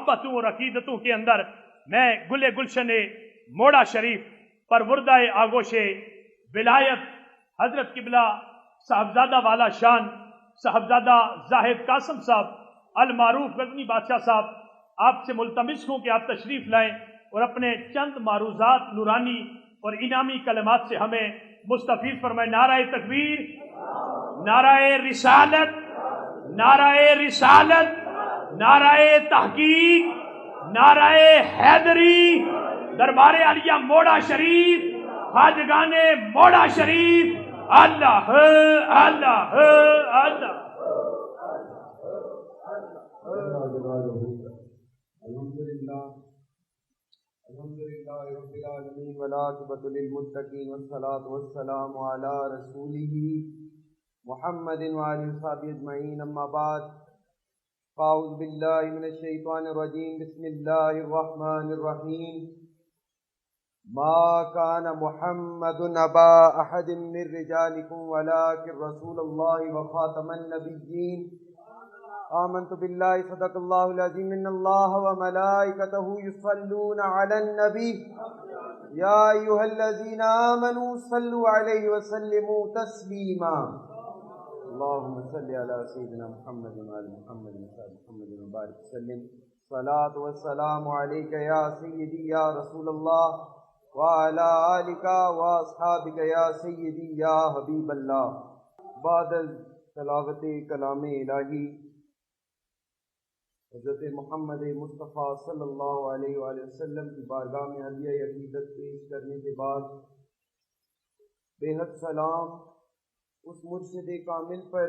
محبتوں اور عقیدتوں کے اندر میں گلے گلشن موڑا شریف پر وردہ آگوش ولایت حضرت قبلہ صاحبزادہ والا شان صاحبزادہ زاہد قاسم صاحب المعروف غزنی بادشاہ صاحب آپ سے ملتمس ہوں کہ آپ تشریف لائیں اور اپنے چند معروضات نورانی اور انعامی کلمات سے ہمیں مستفیض فرمائیں۔ نعرہ تکبیر، نعرہ رسالت، نعرہ رسالت، نعرہ تحقیق، نعرہ حیدری، دربار عالیہ موڑا شریف، خواجگان موڑا شریف، اللہ اللہ اللہ۔ الحمدللہ رب العالمین والعاقبۃ للمتقین والصلاۃ والسلام علی رسولہ محمد وآلہ وصحبہ اجمعین، اما بعد فاعوذ باللہ من الشیطان الرجیم، بسم اللہ الرحمن الرحیم۔ ما کان محمد ابا احد من رجالکم ولکن رسول اللہ وخاتم النبیین۔ آمنت باللہ صدق اللہ العظیم، ان اللہ وملائکتہ یصلون علی النبی یا ایہا الذین آمنوا صلوا علیہ وسلموا تسلیما۔ اللہم صلی علی سیدنا محمد وعلی محمد محمد وبارک وسلم۔ صلاۃ والسلام علیک یا سیدی یا رسول اللہ وعلی آلک واصحابک یا سیدی یا حبیب اللہ۔ بعد تلاوت کلام الہی حضرت محمد مصطفیٰ صلی اللہ علیہ وآلہ وسلم کی بارگاہ میں ہدیہ عقیدت پیش کرنے کے بعد بے حد سلام اس مرشد کامل پر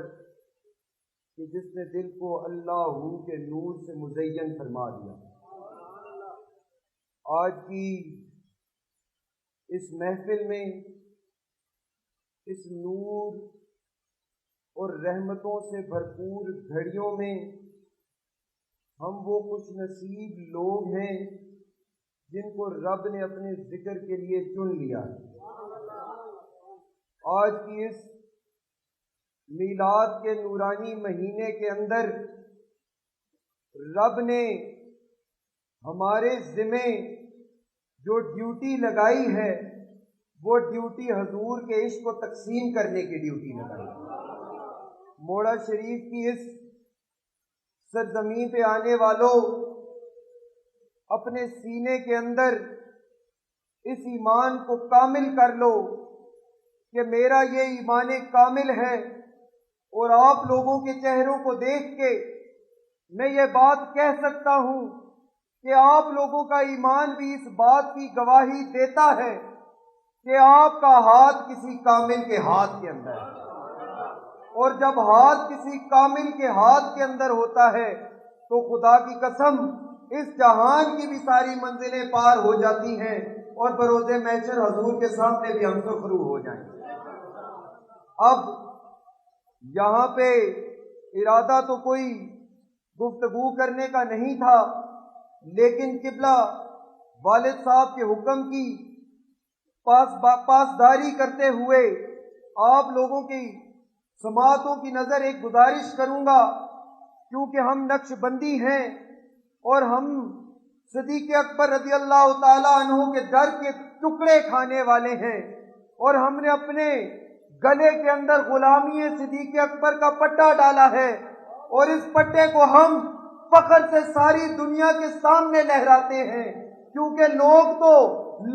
کہ جس نے دل کو اللہ کے نور سے مزین فرما دیا۔ آج کی اس محفل میں اس نور اور رحمتوں سے بھرپور گھڑیوں میں ہم وہ خوش نصیب لوگ ہیں جن کو رب نے اپنے ذکر کے لیے چن لیا۔ آج کی اس میلاد کے نورانی مہینے کے اندر رب نے ہمارے ذمے جو ڈیوٹی لگائی ہے وہ ڈیوٹی حضور کے عشق کو تقسیم کرنے کی ڈیوٹی لگائی ہے۔ موڑا شریف کی اس سرزمین پہ آنے والوں، اپنے سینے کے اندر اس ایمان کو کامل کر لو کہ میرا یہ ایمان کامل ہے، اور آپ لوگوں کے چہروں کو دیکھ کے میں یہ بات کہہ سکتا ہوں کہ آپ لوگوں کا ایمان بھی اس بات کی گواہی دیتا ہے کہ آپ کا ہاتھ کسی کامل کے ہاتھ کے اندر ہے، اور جب ہاتھ کسی کامل کے ہاتھ کے اندر ہوتا ہے تو خدا کی قسم اس جہان کی بھی ساری منزلیں پار ہو جاتی ہیں، اور بروز محشر حضور کے سامنے بھی ہم سخرو ہو جائیں گے۔ اب یہاں پہ ارادہ تو کوئی گفتگو کرنے کا نہیں تھا، لیکن قبلہ والد صاحب کے حکم کی پاسداری کرتے ہوئے آپ لوگوں کی سماعتوں کی نظر ایک گزارش کروں گا، کیونکہ ہم نقش بندی ہیں اور ہم صدیق اکبر رضی اللہ تعالیٰ عنہ کے در کے ٹکڑے کھانے والے ہیں، اور ہم نے اپنے گلے کے اندر غلامی صدیق اکبر کا پٹا ڈالا ہے، اور اس پٹے کو ہم فخر سے ساری دنیا کے سامنے لہراتے ہیں، کیونکہ لوگ تو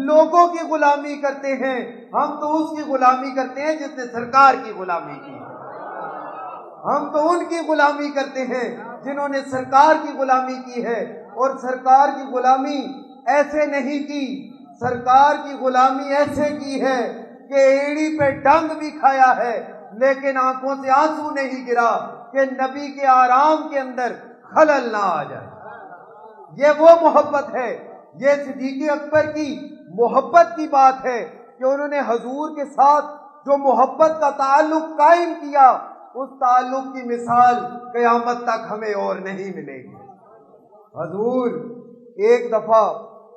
لوگوں کی غلامی کرتے ہیں، ہم تو اس کی غلامی کرتے ہیں جس نے سرکار کی غلامی کی۔ ہم تو ان کی غلامی کرتے ہیں جنہوں نے سرکار کی غلامی کی ہے، اور سرکار کی غلامی ایسے نہیں کی، سرکار کی غلامی ایسے کی ہے کہ ایڑی پہ ڈنگ بھی کھایا ہے لیکن آنکھوں سے آنسو نہیں گرا کہ نبی کے آرام کے اندر خلل نہ آ جائے۔ یہ وہ محبت ہے، یہ صدیق اکبر کی محبت کی بات ہے کہ انہوں نے حضور کے ساتھ جو محبت کا تعلق قائم کیا، اس تعلق کی مثال قیامت تک ہمیں اور نہیں ملے گی۔ حضور ایک دفعہ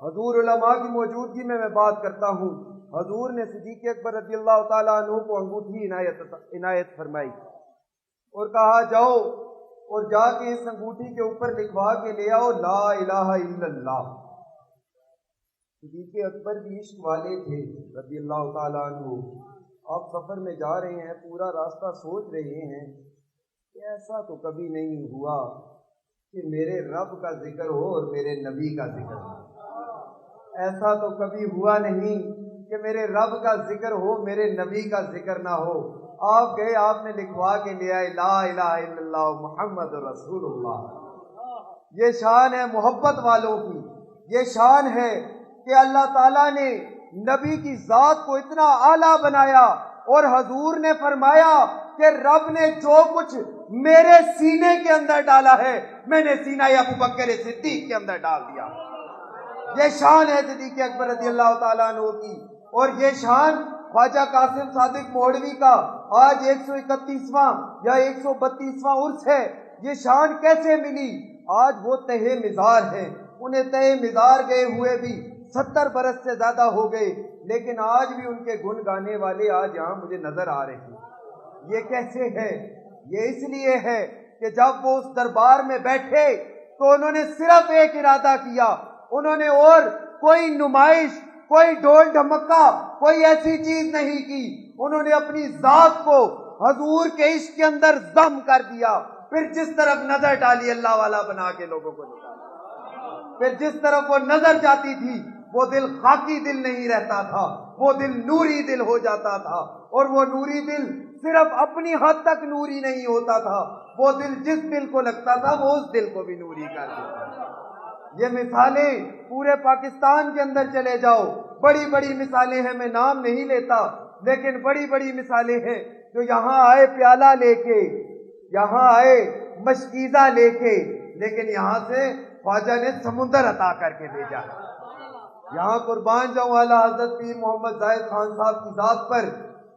حضور علماء کی موجودگی میں بات کرتا ہوں، حضور نے صدیق اکبر رضی اللہ تعالیٰ عنہ کو انگوٹھی عنایت فرمائی اور کہا جاؤ اور جا کے اس انگوٹھی کے اوپر لکھوا کے لے آؤ لا الہ الا اللہ۔ صدیق اکبر بھی عشق والے تھے رضی اللہ تعالیٰ عنہ۔ آپ سفر میں جا رہے ہیں، پورا راستہ سوچ رہے ہیں کہ ایسا تو کبھی نہیں ہوا کہ میرے رب کا ذکر ہو اور میرے نبی کا ذکر ہو۔ ایسا تو کبھی ہوا نہیں کہ میرے رب کا ذکر ہو میرے نبی کا ذکر نہ ہو۔ آپ گئے، آپ نے لکھوا کے لے آئے لا الہ الا اللہ محمد رسول اللہ۔ یہ شان ہے محبت والوں کی، یہ شان ہے کہ اللہ تعالیٰ نے نبی کی ذات کو اتنا اعلیٰ بنایا، اور حضور نے فرمایا کہ رب نے جو کچھ میرے سینے کے اندر ڈالا ہے میں نے سینہ ابوبکر صدیق کے اندر ڈال دیا۔ یہ شان ہے صدیق اکبر رضی اللہ تعالیٰ عنہ کی۔ اور یہ شان خواجہ قاسم صادق مولوی کا آج 131واں یا 132واں عرس ہے۔ یہ شان کیسے ملی؟ آج وہ تہے مزار ہیں، انہیں تہے مزار گئے ہوئے بھی 70 برس سے زیادہ ہو گئے، لیکن آج بھی ان کے گن گانے والے آج یہاں مجھے نظر آ رہے ہیں۔ یہ کیسے ہے؟ یہ اس لیے ہے کہ جب وہ اس دربار میں بیٹھے تو انہوں نے صرف ایک ارادہ کیا، انہوں نے اور کوئی نمائش، کوئی ڈھول ڈھمکا، کوئی ایسی چیز نہیں کی۔ انہوں نے اپنی ذات کو حضور کے عشق کے اندر ضم کر دیا، پھر جس طرف نظر ڈالی اللہ والا بنا کے لوگوں کو نکالا۔ پھر جس طرف وہ نظر جاتی تھی وہ دل خاکی دل نہیں رہتا تھا، وہ دل نوری دل ہو جاتا تھا، اور وہ نوری دل صرف اپنی حد تک نوری نہیں ہوتا تھا، وہ دل جس دل کو لگتا تھا وہ اس دل کو بھی نوری کر دیتا تھا۔ یہ مثالیں پورے پاکستان کے اندر چلے جاؤ، بڑی بڑی مثالیں ہیں، میں نام نہیں لیتا، لیکن بڑی بڑی مثالیں ہیں جو یہاں آئے پیالہ لے کے، یہاں آئے مشکیزہ لے کے، لیکن یہاں سے خواجہ نے سمندر عطا کر کے بھیجا۔ یہاں قربان جاؤں اعلیٰ حضرت پیر محمد زاہد خان صاحب کی ذات پر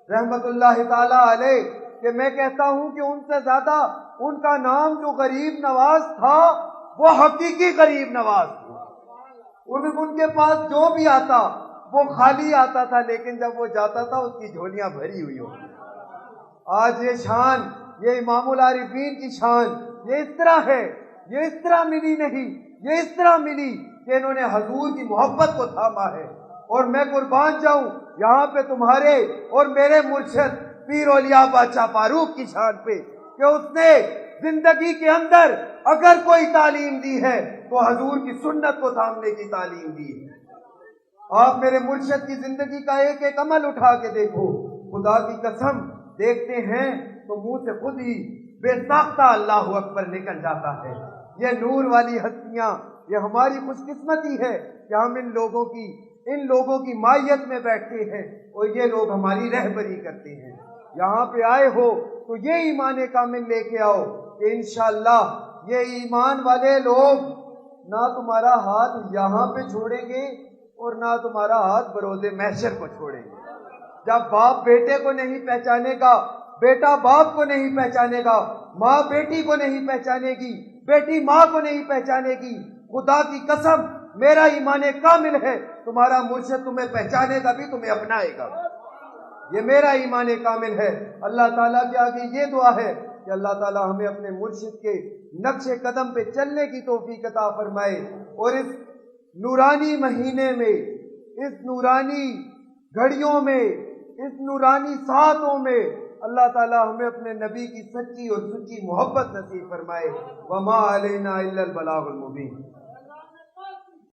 رحمت اللہ تعالی علیہ، کہ میں کہتا ہوں کہ ان سے زیادہ ان کا نام جو غریب نواز تھا وہ حقیقی غریب نواز تھا۔ ان کے پاس جو بھی آتا وہ خالی آتا تھا، لیکن جب وہ جاتا تھا اس کی جھولیاں بھری ہوئی ہوتی۔ آج یہ شان، یہ امام العارفین کی شان، یہ اس طرح ہے، یہ اس طرح ملی نہیں، یہ اس طرح ملی کہ انہوں نے حضور کی محبت کو تھاما ہے۔ اور میں قربان جاؤں یہاں پہ تمہارے اور میرے مرشد پیر اولیاء بادشاہ فاروق کی شان پہ، کہ اس نے زندگی کے اندر اگر کوئی تعلیم دی ہے تو حضور کی سنت کو تھامنے کی تعلیم دی ہے۔ آپ میرے مرشد کی زندگی کا ایک ایک عمل اٹھا کے دیکھو، خدا کی قسم دیکھتے ہیں تو منہ سے خود ہی بے ساختہ اللہ اکبر نکل جاتا ہے۔ یہ نور والی ہستیاں، یہ ہماری خوش قسمتی ہے کہ ہم ان لوگوں کی مائیت میں بیٹھتے ہیں اور یہ لوگ ہماری رہبری کرتے ہیں۔ یہاں پہ آئے ہو تو یہ ایمان کامل لے کے آؤ کہ انشاءاللہ یہ ایمان والے لوگ نہ تمہارا ہاتھ یہاں پہ چھوڑیں گے اور نہ تمہارا ہاتھ بروز محشر کو چھوڑیں گے۔ جب باپ بیٹے کو نہیں پہچانے گا، بیٹا باپ کو نہیں پہچانے گا، ماں بیٹی کو نہیں پہچانے گی، بیٹی ماں کو نہیں پہچانے گی، خدا کی قسم میرا ایمان کامل ہے تمہارا مرشد تمہیں پہچانے گا بھی، تمہیں اپنائے گا۔ یہ میرا ایمان کامل ہے۔ اللہ تعالیٰ کے آگے یہ دعا ہے کہ اللہ تعالیٰ ہمیں اپنے مرشد کے نقش قدم پہ چلنے کی توفیق عطا فرمائے، اور اس نورانی مہینے میں، اس نورانی گھڑیوں میں، اس نورانی ساعتوں میں اللہ تعالیٰ ہمیں اپنے نبی کی سچی اور سچی محبت نصیب فرمائے۔ وما علینا الا البلاغ المبین۔